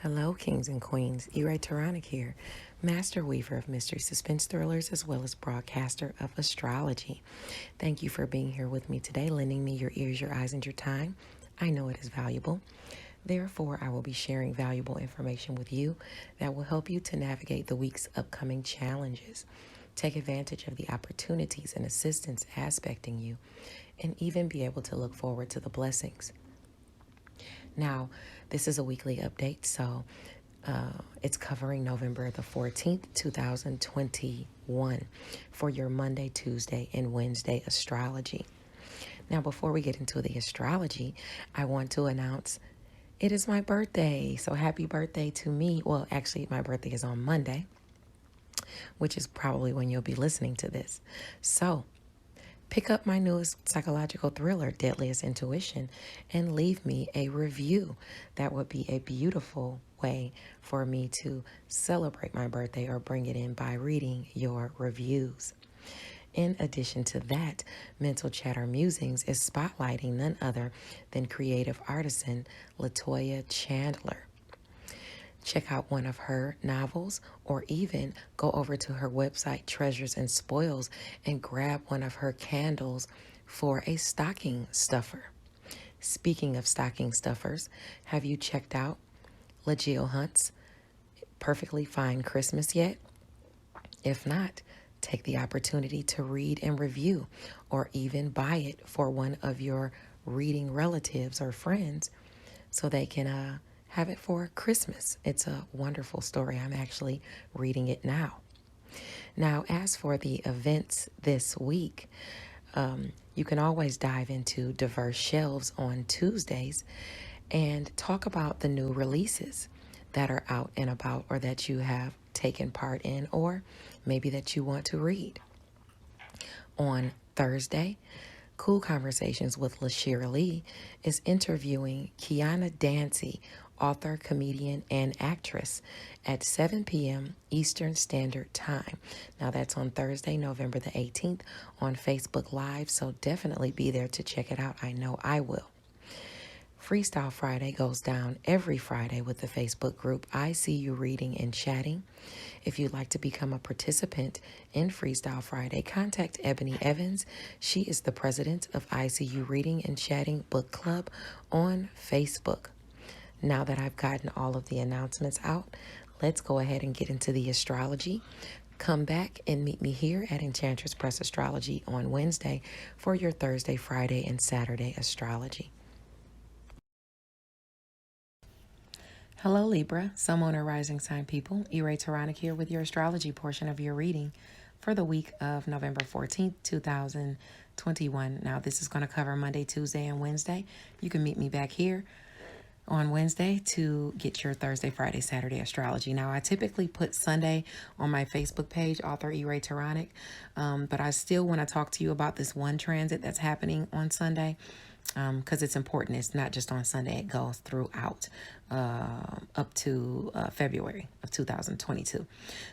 Hello, kings and queens. Taronic here, master weaver of mystery suspense thrillers as well as broadcaster of astrology. Thank you for being here with me today, lending me your ears, your eyes, and your time. I know it is valuable. Therefore, I will be sharing valuable information with you that will help you to navigate the week's upcoming challenges. Take advantage of the opportunities and assistance aspecting you, and even be able to look forward to the blessings. Now, this is a weekly update, so it's covering November the 14th, 2021 for your Monday, Tuesday, and Wednesday astrology. Now, before we get into the astrology, I want to announce it is my birthday. So happy birthday to me. Well, actually, my birthday is on Monday, which is probably when you'll be listening to this. So pick up my newest psychological thriller, Deadliest Intuition, and leave me a review. That would be a beautiful way for me to celebrate my birthday or bring it in by reading your reviews. In addition to that, Mental Chatter Musings is spotlighting none other than creative artisan Latoya Chandler. Check out one of her novels or even go over to her website, Treasures and Spoils, and grab one of her candles for a stocking stuffer. Speaking of stocking stuffers, have you checked out LaGill Hunt's Perfectly Fine Christmas yet? If not, take the opportunity to read and review or even buy it for one of your reading relatives or friends so they can have it for Christmas. It's a wonderful story. I'm actually reading it now. Now, as for the events this week, you can always dive into diverse shelves on Tuesdays and talk about the new releases that are out and about or that you have taken part in or maybe that you want to read. On Thursday, Cool Conversations with LaShira Lee is interviewing Kiana Dancy, author, comedian, and actress at 7 p.m. Eastern Standard Time. Now that's on Thursday, November the 18th on Facebook Live, so definitely be there to check it out. I know I will. Freestyle Friday goes down every Friday with the Facebook group I See You Reading and Chatting. If you'd like to become a participant in Freestyle Friday, contact Ebony Evans. She is the president of I See You Reading and Chatting Book Club on Facebook. Now that I've gotten all of the announcements out, let's go ahead and get into the astrology. Come back and meet me here at Enchantress Press Astrology on Wednesday for your Thursday, Friday, and Saturday astrology. Hello, Libra, Sun, Moon, or Rising Sign people. Taronic here with your astrology portion of your reading for the week of November 14th, 2021. Now, this is going to cover Monday, Tuesday, and Wednesday. You can meet me back here on Wednesday to get your Thursday, Friday, Saturday astrology. Now, I typically put Sunday on my Facebook page, author Taronic, but I still want to talk to you about this one transit that's happening on Sunday. Because it's important. It's not just on Sunday. It goes throughout up to February of 2022.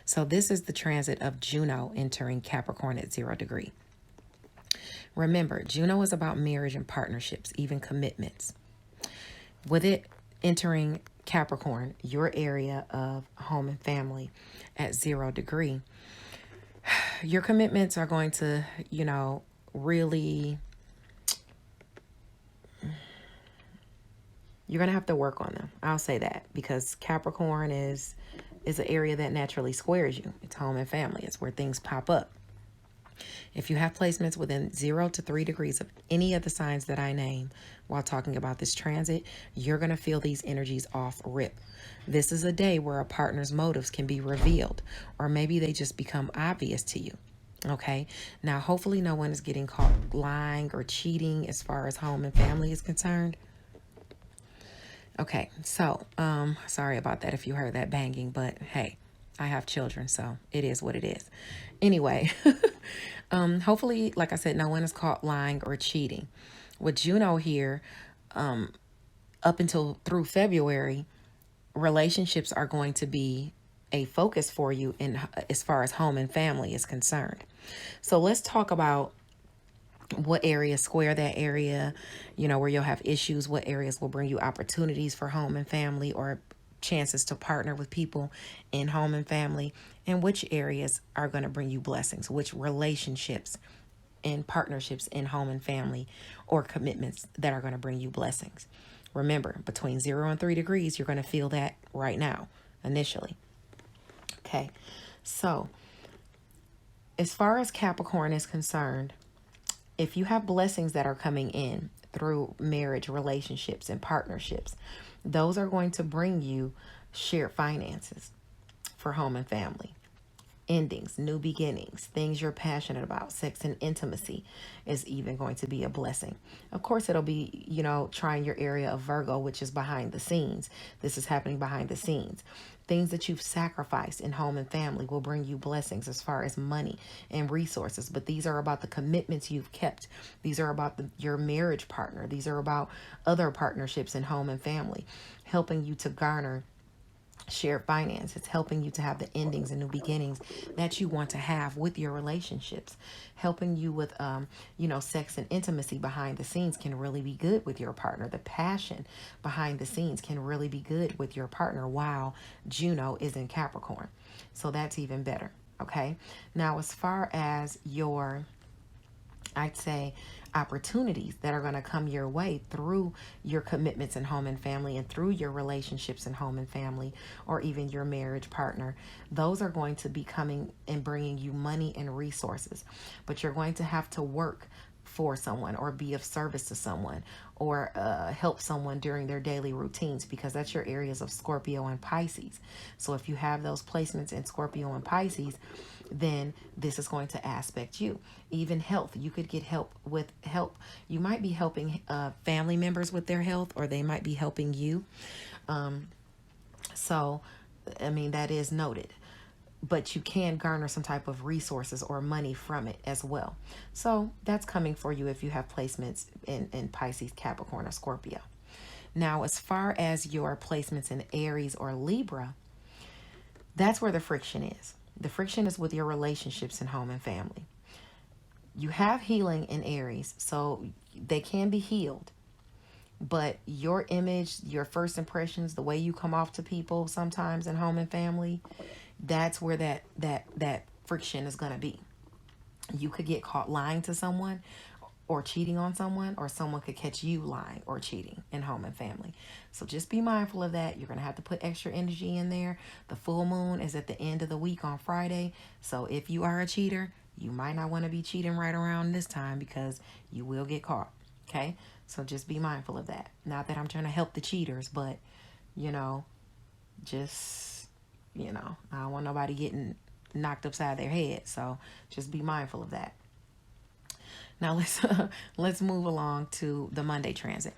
So this is the transit of Juno entering Capricorn at 0 degree. Remember, Juno is about marriage and partnerships, even commitments. With it entering Capricorn, your area of home and family at 0 degree, your commitments are going to, really... You're going to have to work on them. I'll say that because Capricorn is an area that naturally squares you. It's home and family. It's where things pop up. If you have placements within 0 to 3 degrees of any of the signs that I name while talking about this transit, you're going to feel these energies off rip. This is a day where a partner's motives can be revealed, or maybe they just become obvious to you. Okay. Now, hopefully no one is getting caught lying or cheating as far as home and family is concerned. Okay, so sorry about that if you heard that banging, but hey, I have children, so it is what it is. Anyway, hopefully, like I said, no one is caught lying or cheating. With Juno here, up until through February, relationships are going to be a focus for you in as far as home and family is concerned. So let's talk about what area, square that area, where you'll have issues, what areas will bring you opportunities for home and family or chances to partner with people in home and family, and which areas are going to bring you blessings, which relationships and partnerships in home and family or commitments that are going to bring you blessings. Remember, between 0 and 3 degrees, you're going to feel that right now, initially. Okay, so as far as Capricorn is concerned, if you have blessings that are coming in through marriage, relationships, and partnerships, those are going to bring you shared finances for home and family. Endings, new beginnings, things you're passionate about, sex and intimacy is even going to be a blessing. Of course, it'll be, trying your area of Virgo, which is behind the scenes. This is happening behind the scenes. Things that you've sacrificed in home and family will bring you blessings as far as money and resources. But these are about the commitments you've kept. These are about your marriage partner. These are about other partnerships in home and family, helping you to garner shared finance. It's helping you to have the endings and new beginnings that you want to have with your relationships. Helping you with sex and intimacy behind the scenes can really be good with your partner. The passion behind the scenes can really be good with your partner while Juno is in Capricorn. So that's even better. Okay, now as far as I'd say opportunities that are going to come your way through your commitments in home and family and through your relationships in home and family, or even your marriage partner, those are going to be coming and bringing you money and resources. But you're going to have to work for someone or be of service to someone or help someone during their daily routines, because that's your areas of Scorpio and Pisces. So if you have those placements in Scorpio and Pisces, then this is going to aspect you. Even health, you could get help. You might be helping family members with their health, or they might be helping you. That is noted. But you can garner some type of resources or money from it as well. So that's coming for you if you have placements in Pisces, Capricorn, or Scorpio. Now, as far as your placements in Aries or Libra, that's where the friction is. The friction is with your relationships in home and family. You have healing in Aries, so they can be healed. But your image, your first impressions, the way you come off to people sometimes in home and family, that's where that friction is going to be. You could get caught lying to someone or cheating on someone, or someone could catch you lying or cheating in home and family. So just be mindful of that. You're going to have to put extra energy in there. The full moon is at the end of the week on Friday. So if you are a cheater, you might not want to be cheating right around this time, because you will get caught. Okay? So just be mindful of that. Not that I'm trying to help the cheaters, but, I don't want nobody getting knocked upside their head. So just be mindful of that. Now let's move along to the Monday transit.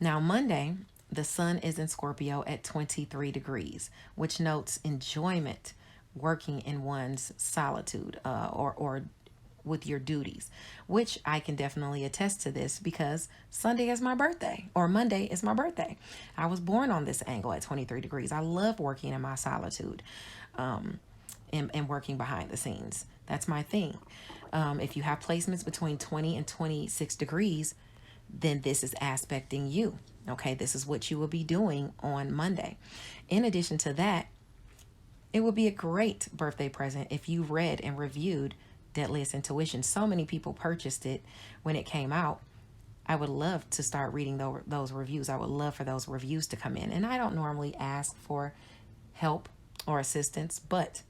Now Monday, the sun is in Scorpio at 23 degrees, which notes enjoyment working in one's solitude or with your duties, which I can definitely attest to this, because Sunday is my birthday, or Monday is my birthday. I was born on this angle at 23 degrees. I love working in my solitude and working behind the scenes. That's my thing. If you have placements between 20 and 26 degrees, then this is aspecting you. Okay, this is what you will be doing on Monday. In addition to that, it would be a great birthday present if you read and reviewed Deadliest Intuition. So many people purchased it when it came out. I would love to start reading those reviews. I would love for those reviews to come in. And I don't normally ask for help or assistance, but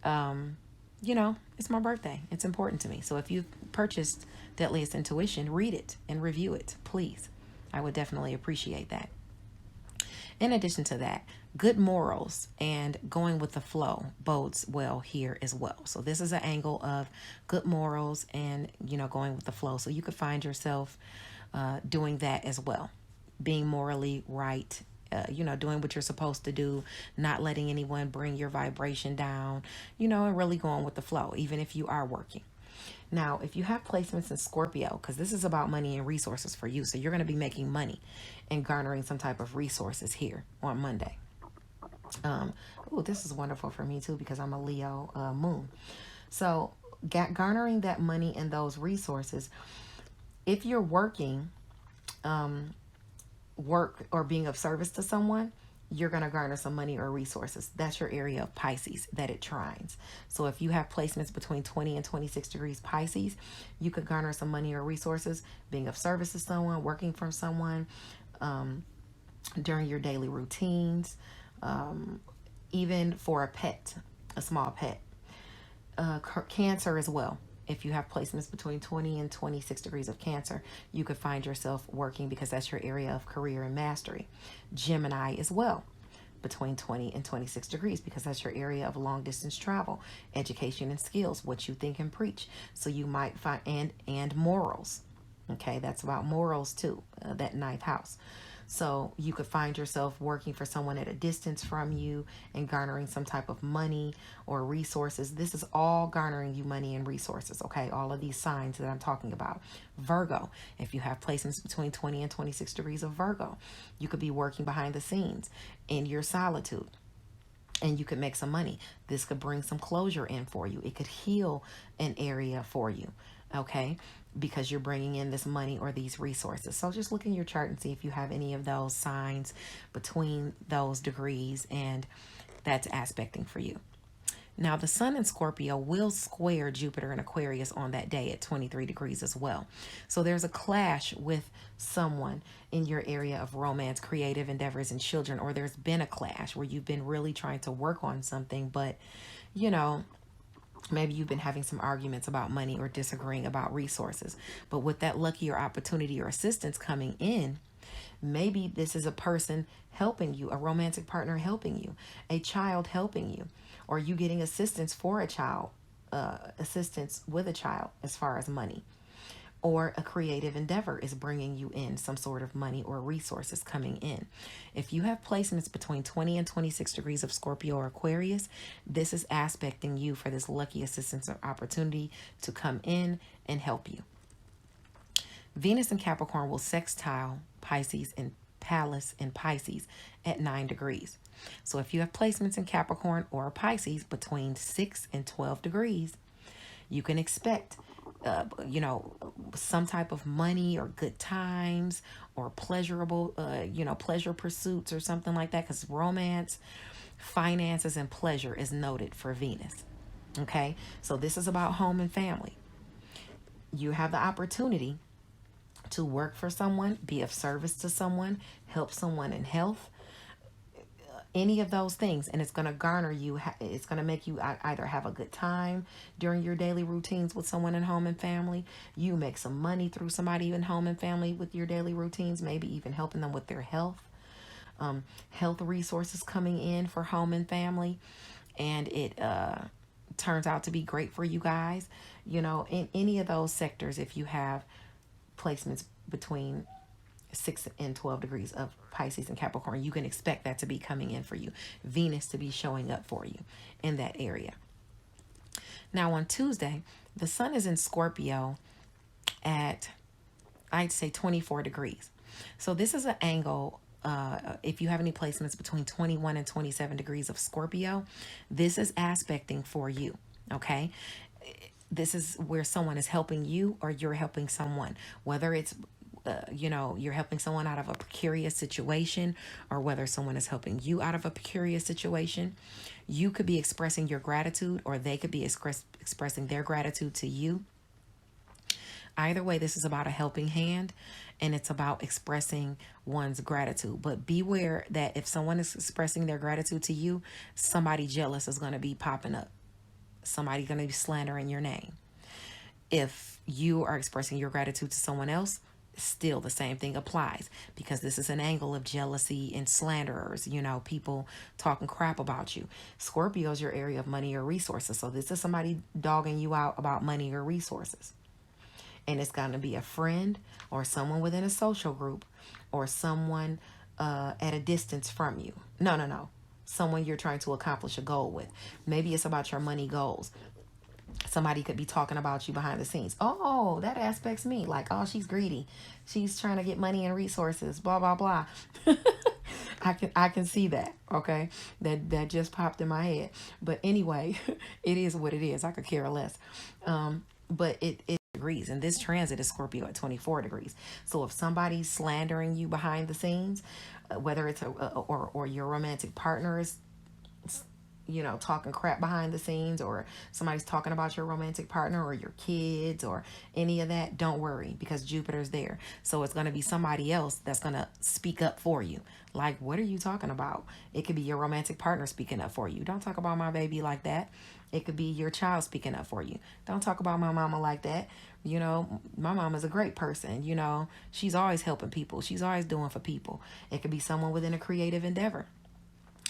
it's my birthday. It's important to me. So if you've purchased Deadliest Intuition, read it and review it, please. I would definitely appreciate that. In addition to that, good morals and going with the flow bodes well here as well. So this is an angle of good morals and, going with the flow. So you could find yourself doing that as well. Being morally right, doing what you're supposed to do, not letting anyone bring your vibration down, and really going with the flow, even if you are working. Now, if you have placements in Scorpio, because this is about money and resources for you, so you're going to be making money and garnering some type of resources here on Monday. This is wonderful for me too, because I'm a Leo moon. So garnering that money and those resources, if you're working or being of service to someone, you're going to garner some money or resources. That's your area of Pisces that it trines. So if you have placements between 20 and 26 degrees Pisces, you could garner some money or resources, being of service to someone, working for someone, during your daily routines, even for a pet, a small pet. Cancer as well. If you have placements between 20 and 26 degrees of Cancer, you could find yourself working because that's your area of career and mastery. Gemini as well, between 20 and 26 degrees, because that's your area of long distance travel, education and skills, what you think and preach. So you might find, and morals. Okay, that's about morals too, that ninth house. So you could find yourself working for someone at a distance from you and garnering some type of money or resources. This is all garnering you money and resources, okay? All of these signs that I'm talking about. Virgo, if you have placements between 20 and 26 degrees of Virgo, you could be working behind the scenes in your solitude, and you could make some money. This could bring some closure in for you. It could heal an area for you, okay? Because you're bringing in this money or these resources. So just look in your chart and see if you have any of those signs between those degrees, and that's aspecting for you. Now, the Sun in Scorpio will square Jupiter in Aquarius on that day at 23 degrees as well. So there's a clash with someone in your area of romance, creative endeavors, and children, or there's been a clash where you've been really trying to work on something, but, you know, maybe you've been having some arguments about money or disagreeing about resources. But with that lucky or opportunity or assistance coming in, maybe this is a person helping you, a romantic partner helping you, a child helping you, or you getting assistance for a child, assistance with a child as far as money. Or a creative endeavor is bringing you in some sort of money or resources coming in. If you have placements between 20 and 26 degrees of Scorpio or Aquarius, this is aspecting you for this lucky assistance or opportunity to come in and help you. Venus in Capricorn will sextile Pisces and Pallas in Pisces at 9 degrees. So if you have placements in Capricorn or Pisces between 6 and 12 degrees, you can expect some type of money or good times or pleasurable, pleasure pursuits or something like that, because romance, finances, and pleasure is noted for Venus. Okay, so this is about home and family. You have the opportunity to work for someone, be of service to someone, help someone in health, any of those things, and it's going to garner you, it's going to make you either have a good time during your daily routines with someone in home and family. You make some money through somebody in home and family with your daily routines, maybe even helping them with their health. Health resources coming in for home and family, and it turns out to be great for you guys. In any of those sectors, if you have placements between 6 and 12 degrees of Pisces and Capricorn, you can expect that to be coming in for you. Venus to be showing up for you in that area. Now on Tuesday, the Sun is in Scorpio at, I'd say, 24 degrees. So this is an angle. If you have any placements between 21 and 27 degrees of Scorpio, this is aspecting for you. Okay. This is where someone is helping you or you're helping someone, whether it's you're helping someone out of a precarious situation, or whether someone is helping you out of a precarious situation. You could be expressing your gratitude, or they could be expressing their gratitude to you. Either way, this is about a helping hand, and it's about expressing one's gratitude. But beware that if someone is expressing their gratitude to you, somebody jealous is going to be popping up. Somebody's going to be slandering your name. If you are expressing your gratitude to someone else, still the same thing applies, because this is an angle of jealousy and slanderers, people talking crap about you. Scorpio is your area of money or resources. So this is somebody dogging you out about money or resources. And it's going to be a friend or someone within a social group or someone at a distance from you. No. Someone you're trying to accomplish a goal with. Maybe it's about your money goals. Somebody could be talking about you behind the scenes. Oh, that aspects me. Like, oh, she's greedy. She's trying to get money and resources, blah, blah, blah. I can see that. Okay. That just popped in my head. But anyway, it is what it is. I could care less. But it degrees, and this transit is Scorpio at 24 degrees. So if somebody's slandering you behind the scenes, whether it's or your romantic partner is, talking crap behind the scenes, or somebody's talking about your romantic partner or your kids or any of that, don't worry, because Jupiter's there. So it's going to be somebody else that's going to speak up for you. Like, what are you talking about? It could be your romantic partner speaking up for you. Don't talk about my baby like that. It could be your child speaking up for you. Don't talk about my mama like that. My mama's a great person. She's always helping people. She's always doing for people. It could be someone within a creative endeavor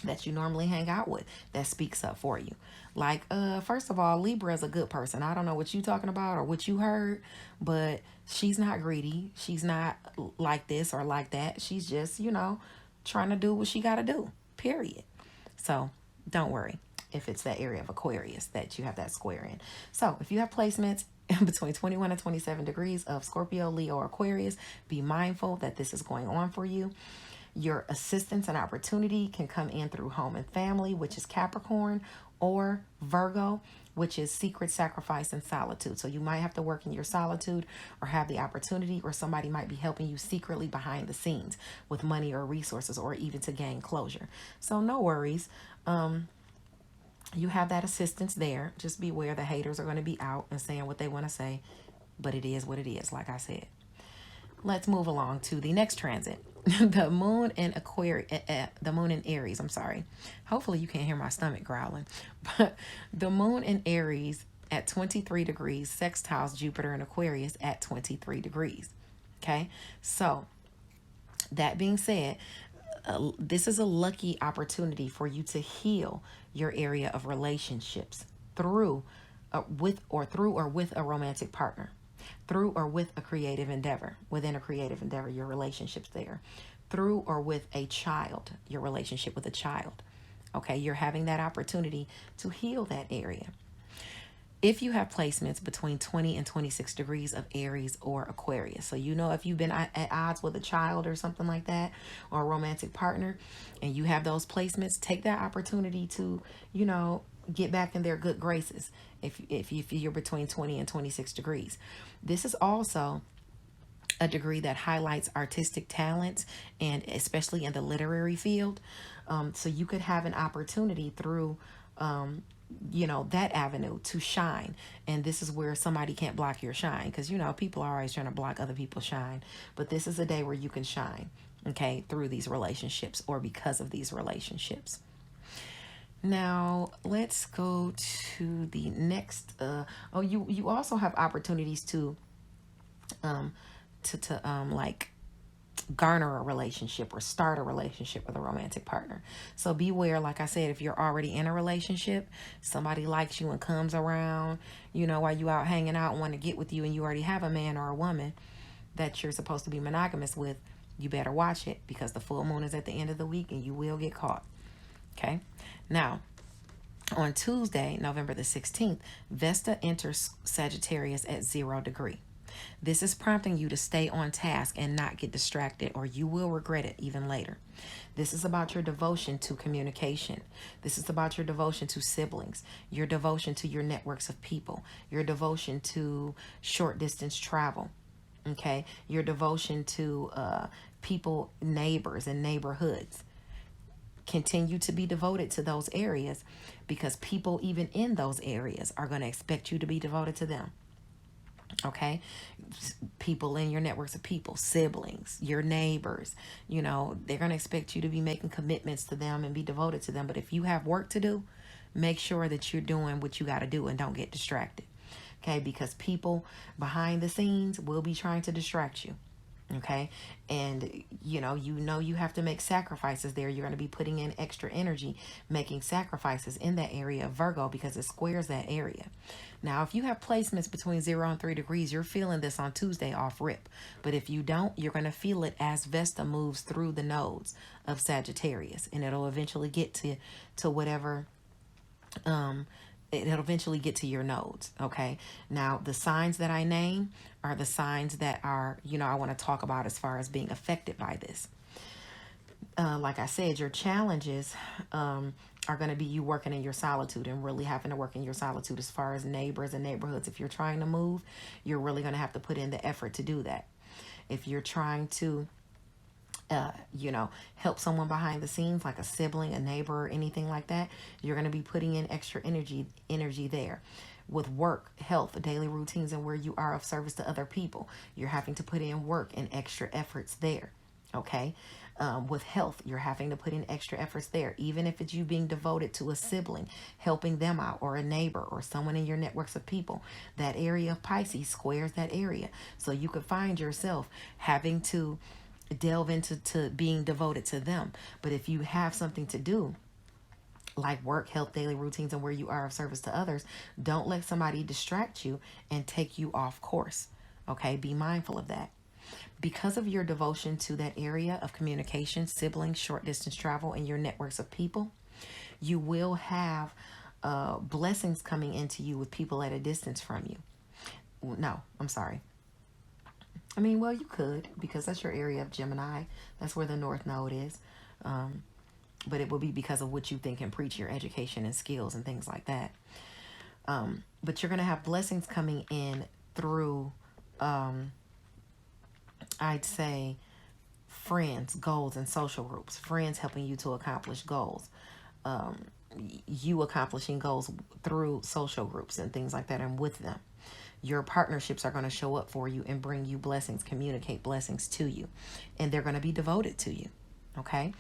that you normally hang out with that speaks up for you. Like, first of all, Libra is a good person. I don't know what you talking about or what you heard, but she's not greedy. She's not like this or like that. She's just, trying to do what she got to do, period. So don't worry if it's that area of Aquarius that you have that square in. So if you have placements between 21 and 27 degrees of Scorpio, Leo, or Aquarius, be mindful that this is going on for you. Your assistance and opportunity can come in through home and family, which is Capricorn, or Virgo, which is secret, sacrifice, and solitude. So you might have to work in your solitude or have the opportunity, or somebody might be helping you secretly behind the scenes with money or resources, or even to gain closure. So no worries. You have that assistance there. Just beware the haters are going to be out and saying what they want to say, but it is what it is, like I said. Let's move along to the next transit. The moon in the moon in Aries, I'm sorry. Hopefully you can't hear my stomach growling. But the moon in Aries at 23 degrees sextiles Jupiter in Aquarius at 23 degrees. Okay? So, that being said, this is a lucky opportunity for you to heal your area of relationships through with a romantic partner, through or with a creative endeavor, within a creative endeavor, your relationships there, through or with a child, your relationship with a child. Okay, you're having that opportunity to heal that area. If you have placements between 20 and 26 degrees of Aries or Aquarius, so if you've been at odds with a child or something like that, or a romantic partner, and you have those placements, take that opportunity to, get back in their good graces if you're between 20 and 26 degrees. This is also a degree that highlights artistic talents, and especially in the literary field. So you could have an opportunity through that avenue to shine. And this is where somebody can't block your shine, because people are always trying to block other people's shine, but this is a day where you can shine, okay, through these relationships or because of these relationships. Now let's go to the next. You also have opportunities to like garner a relationship or start a relationship with a romantic partner. So beware, like I said, if you're already in a relationship, somebody likes you and comes around, while you out hanging out and want to get with you, and you already have a man or a woman that you're supposed to be monogamous with, you better watch it, because the full moon is at the end of the week and you will get caught. Okay. Now, on Tuesday, November the 16th, Vesta enters Sagittarius at 0 degree. This is prompting you to stay on task and not get distracted, or you will regret it even later. This is about your devotion to communication. This is about your devotion to siblings, your devotion to your networks of people, your devotion to short distance travel, okay? Your devotion to people, neighbors, and neighborhoods. Continue to be devoted to those areas, because people even in those areas are going to expect you to be devoted to them. Okay, people in your networks of people, siblings, your neighbors, they're going to expect you to be making commitments to them and be devoted to them. But if you have work to do, make sure that you're doing what you got to do and don't get distracted. Okay, because people behind the scenes will be trying to distract you. Okay, and you have to make sacrifices there. You're going to be putting in extra energy making sacrifices in that area of Virgo, because it squares that area. Now, if you have placements between 0 and 3 degrees, you're feeling this on Tuesday off rip. But if you don't, you're going to feel it as Vesta moves through the nodes of Sagittarius, and it'll eventually get to whatever it'll eventually get to your nodes. Okay. Now, the signs that I name are the signs that are, I want to talk about as far as being affected by this. Like I said, your challenges are going to be you working in your solitude and really having to work in your solitude as far as neighbors and neighborhoods. If you're trying to move, you're really going to have to put in the effort to do that. If you're trying to help someone behind the scenes, like a sibling, a neighbor, or anything like that, you're going to be putting in extra energy there. With work, health, daily routines, and where you are of service to other people, you're having to put in work and extra efforts there. Okay. With health, you're having to put in extra efforts there, even if it's you being devoted to a sibling, helping them out, or a neighbor, or someone in your networks of people. That area of Pisces squares that area. So you could find yourself having to delve into being devoted to them. But if you have something to do, like work, health, daily routines, and where you are of service to others, don't let somebody distract you and take you off course. Okay, be mindful of that. Because of your devotion to that area of communication, siblings, short distance travel, and your networks of people, you will have blessings coming into you with people at a distance from you. No, I'm sorry. I mean, well, you could, because that's your area of Gemini. That's where the North Node is. But it will be because of what you think and preach, your education and skills and things like that. But you're going to have blessings coming in through, I'd say, friends, goals, and social groups. Friends helping you to accomplish goals. You accomplishing goals through social groups and things like that, and with them. Your partnerships are going to show up for you and bring you blessings, communicate blessings to you. And they're going to be devoted to you. Okay?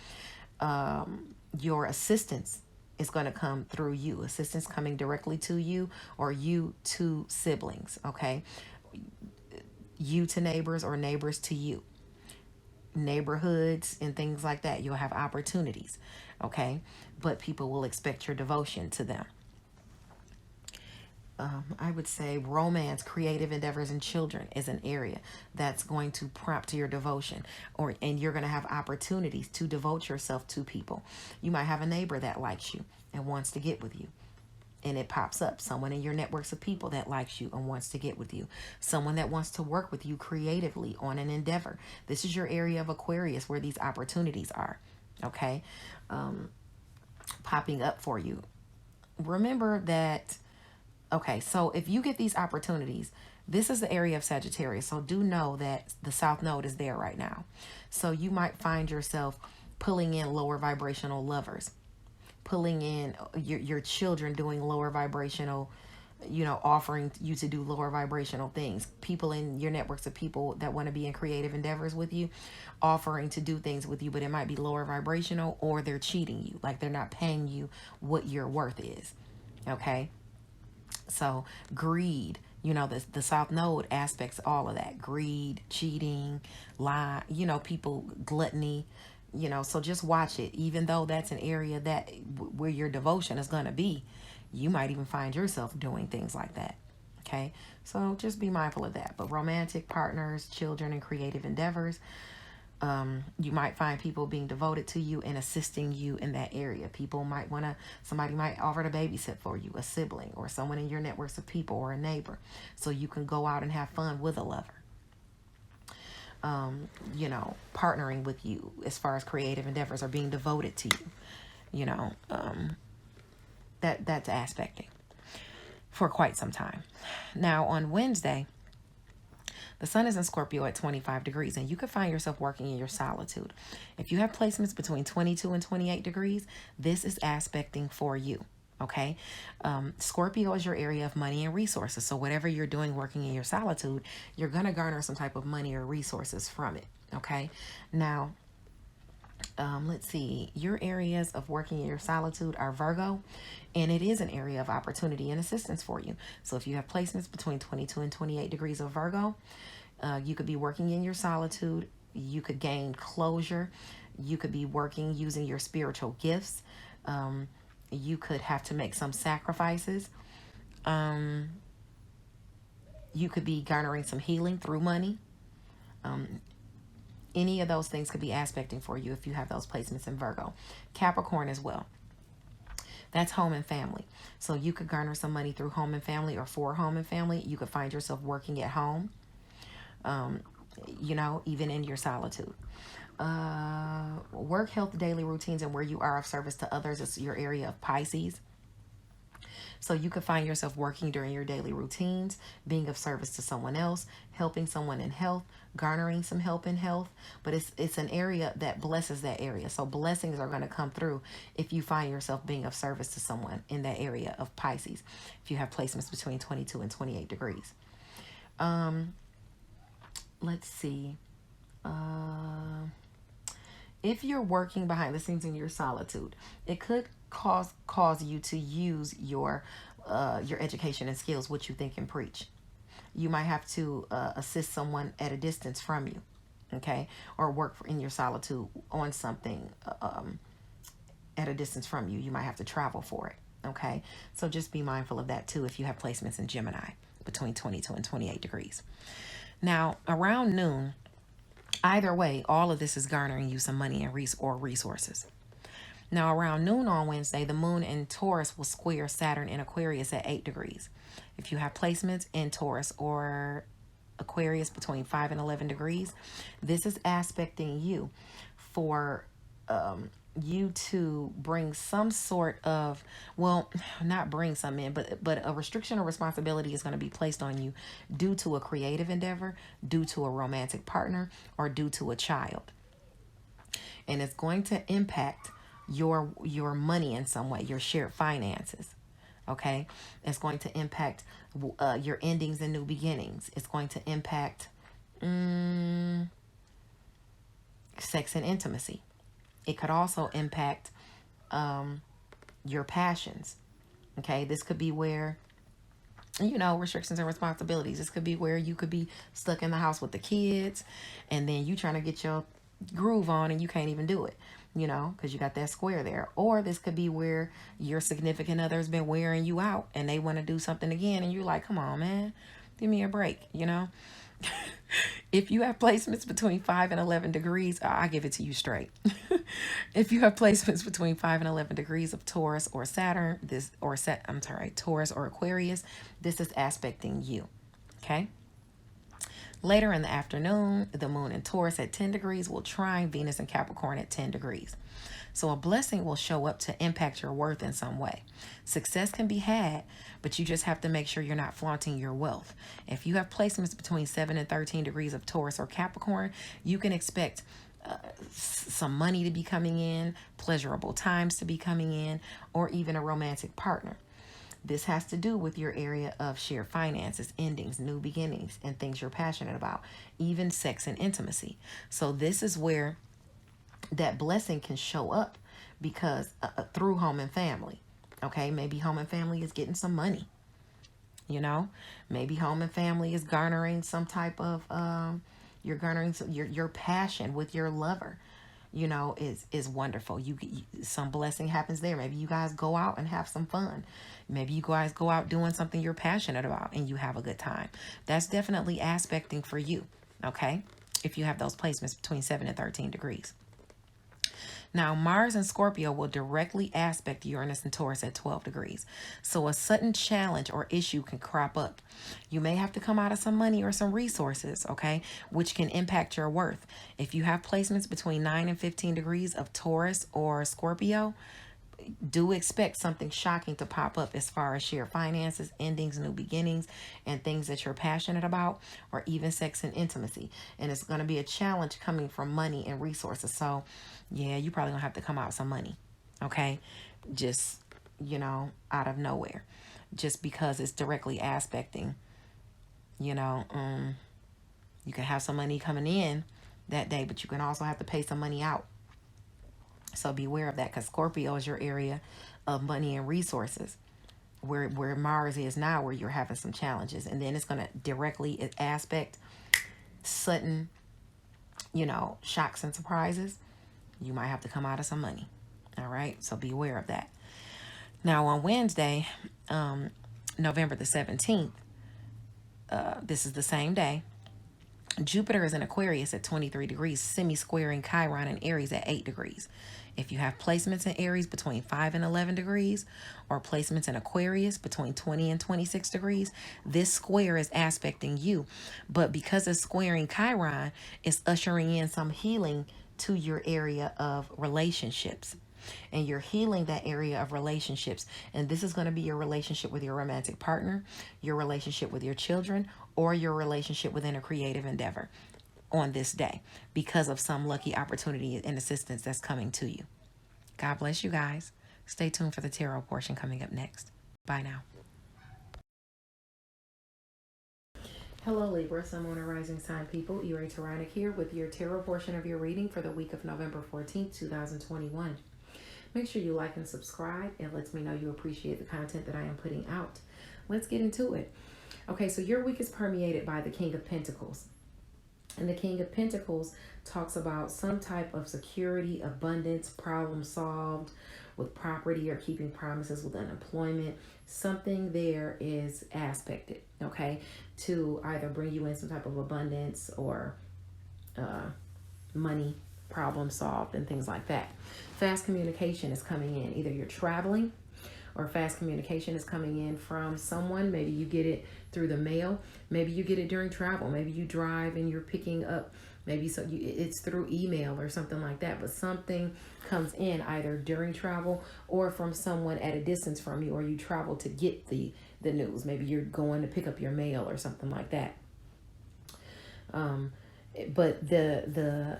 Your assistance is going to come through you. Assistance coming directly to you, or you to siblings. Okay? You to neighbors, or neighbors to you. Neighborhoods and things like that. You'll have opportunities. Okay? But people will expect your devotion to them. I would say romance, creative endeavors, and children is an area that's going to prompt your devotion, and you're going to have opportunities to devote yourself to people. You might have a neighbor that likes you and wants to get with you, and it pops up. Someone in your networks of people that likes you and wants to get with you. Someone that wants to work with you creatively on an endeavor. This is your area of Aquarius where these opportunities are. Okay? Popping up for you. Remember that. Okay, so if you get these opportunities, this is the area of Sagittarius. So do know that the South Node is there right now. So you might find yourself pulling in lower vibrational lovers, pulling in your children doing lower vibrational, offering you to do lower vibrational things. People in your networks of people that want to be in creative endeavors with you, offering to do things with you, but it might be lower vibrational, or they're cheating you. Like they're not paying you what your worth is. Okay? So greed, the South Node aspects all of that. Greed, cheating, lie, people, gluttony, so just watch it. Even though that's an area that where your devotion is going to be, you might even find yourself doing things like that. Okay. So just be mindful of that. But romantic partners, children, and creative endeavors, you might find people being devoted to you and assisting you in that area. Somebody might offer to babysit for you, a sibling, or someone in your networks of people, or a neighbor, so you can go out and have fun with a lover. Partnering with you as far as creative endeavors, or being devoted to you. That's aspecting for quite some time. Now on Wednesday, the sun is in Scorpio at 25 degrees, and you could find yourself working in your solitude. If you have placements between 22 and 28 degrees, this is aspecting for you. Okay. Scorpio is your area of money and resources. So whatever you're doing working in your solitude, you're going to garner some type of money or resources from it. Okay. Now, let's see. Your areas of working in your solitude are Virgo, and it is an area of opportunity and assistance for you. So if you have placements between 22 and 28 degrees of Virgo, you could be working in your solitude. You could gain closure. You could be working using your spiritual gifts. You could have to make some sacrifices. You could be garnering some healing through money. Any of those things could be aspecting for you if you have those placements in Virgo. Capricorn as well. That's home and family. So you could garner some money through home and family, or for home and family. You could find yourself working at home, even in your solitude. Work, health, daily routines, and where you are of service to others is your area of Pisces. So you could find yourself working during your daily routines, being of service to someone else, helping someone in health, garnering some help in health. But it's an area that blesses that area. So blessings are going to come through if you find yourself being of service to someone in that area of Pisces. If you have placements between 22 and 28 degrees. Let's see. If you're working behind the scenes in your solitude, it could cause you to use your education and skills, what you think and preach. You might have to assist someone at a distance from you, okay, or work in your solitude on something at a distance from you. You might have to travel for it, okay. So just be mindful of that too if you have placements in Gemini between 22 and 28 degrees. Now, around noon, either way, all of this is garnering you some money and resources. Now, around noon on Wednesday, the moon in Taurus will square Saturn in Aquarius at 8 degrees. If you have placements in Taurus or Aquarius between 5 and 11 degrees, this is aspecting you for you to bring some sort of, well, not bring some in, but a restriction or responsibility is going to be placed on you due to a creative endeavor, due to a romantic partner, or due to a child. And it's going to impact your money in some way, your shared finances. Okay, it's going to impact your endings and new beginnings. It's going to impact sex and intimacy. It could also impact your passions. Okay, this could be where, restrictions and responsibilities. This could be where you could be stuck in the house with the kids, and then you trying to get your groove on and you can't even do it, because you got that square there. Or this could be where your significant other has been wearing you out and they want to do something again, and you're like, come on, man, give me a break, If you have placements between 5 and 11 degrees, I give it to you straight. If you have placements between 5 and 11 degrees of Taurus or Saturn, Taurus or Aquarius, this is aspecting you. Okay? Later in the afternoon, the moon in Taurus at 10 degrees will trine Venus in Capricorn at 10 degrees. So a blessing will show up to impact your worth in some way. Success can be had, but you just have to make sure you're not flaunting your wealth. If you have placements between 7 and 13 degrees of Taurus or Capricorn, you can expect some money to be coming in, pleasurable times to be coming in, or even a romantic partner. This has to do with your area of shared finances, endings, new beginnings, and things you're passionate about, even sex and intimacy. So this is where that blessing can show up, because through home and family. Okay, maybe home and family is getting some money. Maybe home and family is garnering some type of you're garnering your passion with your lover. Is wonderful. You some blessing happens there. Maybe you guys go out and have some fun. Maybe you guys go out doing something you're passionate about and you have a good time. That's definitely aspecting for you. Okay, if you have those placements between 7 and 13 degrees. Now, Mars and Scorpio will directly aspect Uranus and Taurus at 12 degrees. So a sudden challenge or issue can crop up. You may have to come out of some money or some resources, okay, which can impact your worth. If you have placements between 9 and 15 degrees of Taurus or Scorpio, do expect something shocking to pop up as far as shared finances, endings, new beginnings, and things that you're passionate about, or even sex and intimacy. And it's going to be a challenge coming from money and resources. So, yeah, you probably going to have to come out some money, okay? Just, out of nowhere. Just because it's directly aspecting, you can have some money coming in that day, but you can also have to pay some money out. So beware of that, because Scorpio is your area of money and resources, where Mars is now, where you're having some challenges. And then it's going to directly aspect sudden, shocks and surprises. You might have to come out of some money. All right. So beware of that. Now on Wednesday, November the 17th, this is the same day. Jupiter is in Aquarius at 23 degrees, semi-squaring Chiron in Aries at 8 degrees. If you have placements in Aries between 5 and 11 degrees, or placements in Aquarius between 20 and 26 degrees, this square is aspecting you. But because it's squaring Chiron, it's ushering in some healing to your area of relationships. and you're healing that area of relationships. And this is going to be your relationship with your romantic partner, your relationship with your children, or your relationship within a creative endeavor on this day because of some lucky opportunity and assistance that's coming to you. God bless you guys. Stay tuned for the tarot portion coming up next. Bye now. Hello Libra, Sun, Moon, and Rising Sign people. Ira Taranic here with your tarot portion of your reading for the week of November 14th, 2021. Make sure you like and subscribe. It lets me know you appreciate the content that I am putting out. Let's get into it. Okay, so your week is permeated by the King of Pentacles. And the King of Pentacles talks about some type of security, abundance, problem solved with property or keeping promises with unemployment. Something there is aspected, okay, to either bring you in some type of abundance or money, problem solved, and things like that. Fast communication is coming in. Either you're traveling or fast communication is coming in from someone. Maybe you get it through the mail. Maybe you get it during travel. Maybe you drive and you're picking up. Maybe it's through email or something like that. But something comes in either during travel or from someone at a distance from you, or you travel to get the news. Maybe you're going to pick up your mail or something like that. But the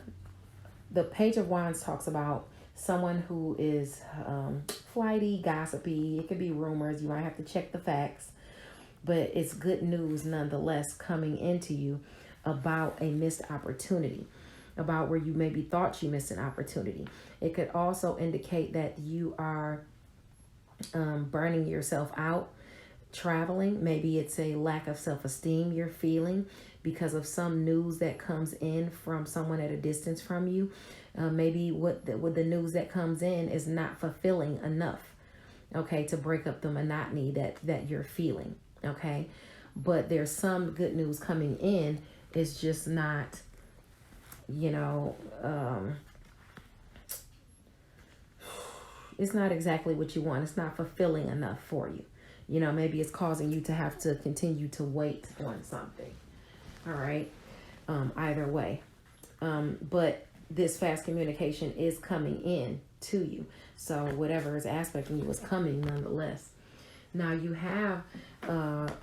Page of Wands talks about someone who is flighty, gossipy. It could be rumors. You might have to check the facts. But it's good news nonetheless coming into you about a missed opportunity, about where you maybe thought you missed an opportunity. It could also indicate that you are burning yourself out, traveling. Maybe it's a lack of self-esteem you're feeling because of some news that comes in from someone at a distance from you. Maybe what the news that comes in is not fulfilling enough, okay, to break up the monotony that you're feeling, okay? But there's some good news coming in. It's just not, it's not exactly what you want. It's not fulfilling enough for you. Maybe it's causing you to have to continue to wait on something. All right. Either way. But this fast communication is coming in to you. So whatever is aspecting you is coming nonetheless. Now you have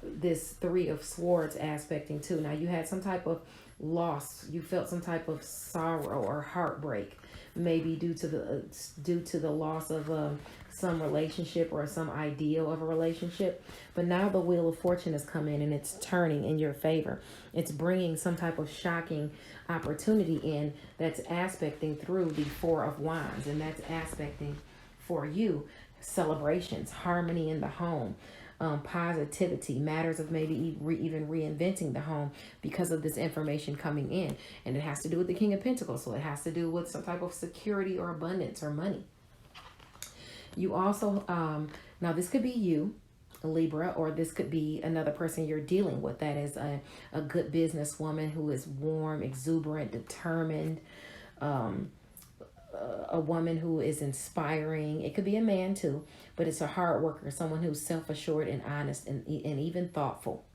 this Three of Swords aspecting too. Now you had some type of loss. You felt some type of sorrow or heartbreak, maybe due to the loss of some relationship or some ideal of a relationship. But now the Wheel of Fortune has come in and it's turning in your favor. It's bringing some type of shocking opportunity in that's aspecting through the Four of Wands, and that's aspecting for you celebrations, harmony in the home, positivity, matters of maybe even reinventing the home because of this information coming in. And it has to do with the King of Pentacles, so it has to do with some type of security or abundance or money. You also, now this could be you, Libra, or this could be another person you're dealing with that is a good businesswoman who is warm, exuberant, determined, a woman who is inspiring. It could be a man too, but it's a hard worker, someone who's self-assured and honest and even thoughtful.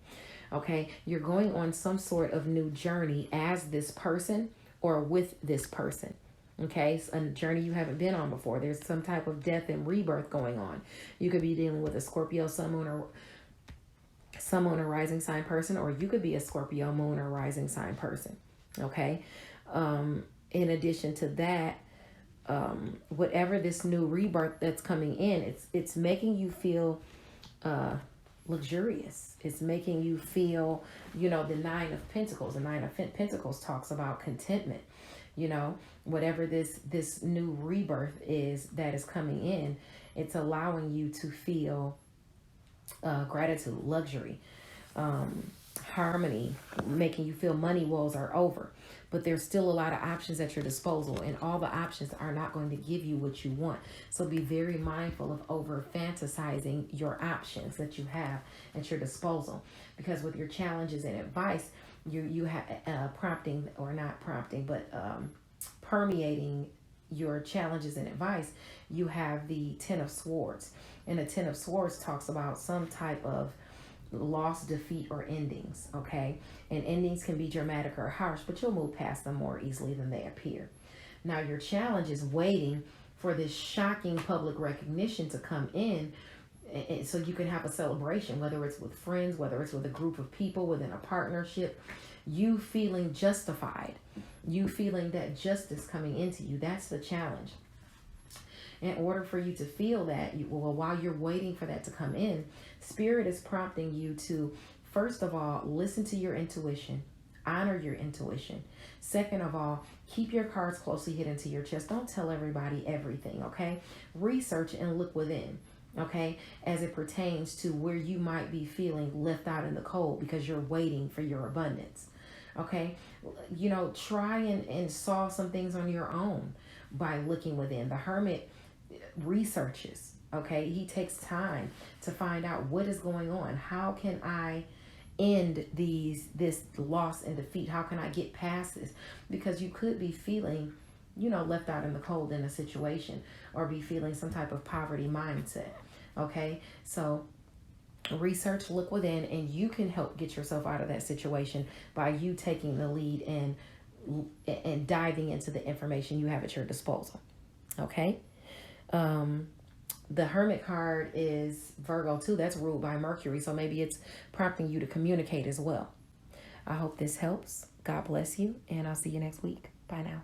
Okay, you're going on some sort of new journey as this person or with this person. Okay, it's a journey you haven't been on before. There's some type of death and rebirth going on. You could be dealing with a Scorpio, Sun, Moon, or rising sign person, or you could be a Scorpio, Moon, or rising sign person. Okay, in addition to that, whatever this new rebirth that's coming in, it's making you feel luxurious. It's making you feel, the Nine of Pentacles. The Nine of Pentacles talks about contentment. Whatever this new rebirth is that is coming in, it's allowing you to feel gratitude, luxury, harmony, making you feel money woes are over. But there's still a lot of options at your disposal, and all the options are not going to give you what you want. So be very mindful of over fantasizing your options that you have at your disposal, because with your challenges and advice, you have prompting, or not prompting, but permeating your challenges and advice, you have the Ten of Swords. And the Ten of Swords talks about some type of loss, defeat, or endings, okay? And endings can be dramatic or harsh, but you'll move past them more easily than they appear. Now your challenge is waiting for this shocking public recognition to come in, so you can have a celebration, whether it's with friends, whether it's with a group of people, within a partnership, you feeling justified, you feeling that justice coming into you. That's the challenge. In order for you to feel that, while you're waiting for that to come in, Spirit is prompting you to, first of all, listen to your intuition. Honor your intuition. Second of all, keep your cards closely hidden to your chest. Don't tell everybody everything, okay? Research and look within, okay? As it pertains to where you might be feeling left out in the cold because you're waiting for your abundance, okay? You know, try and solve some things on your own by looking within. The Hermit researches, okay? He takes time to find out what is going on. How can I end this loss and defeat? How can I get past this? Because you could be feeling, you know, left out in the cold in a situation, or be feeling some type of poverty mindset, okay? So research, look within, and you can help get yourself out of that situation by you taking the lead and diving into the information you have at your disposal, okay? The Hermit card is Virgo too. That's ruled by Mercury. So maybe it's prompting you to communicate as well. I hope this helps. God bless you. And I'll see you next week. Bye now.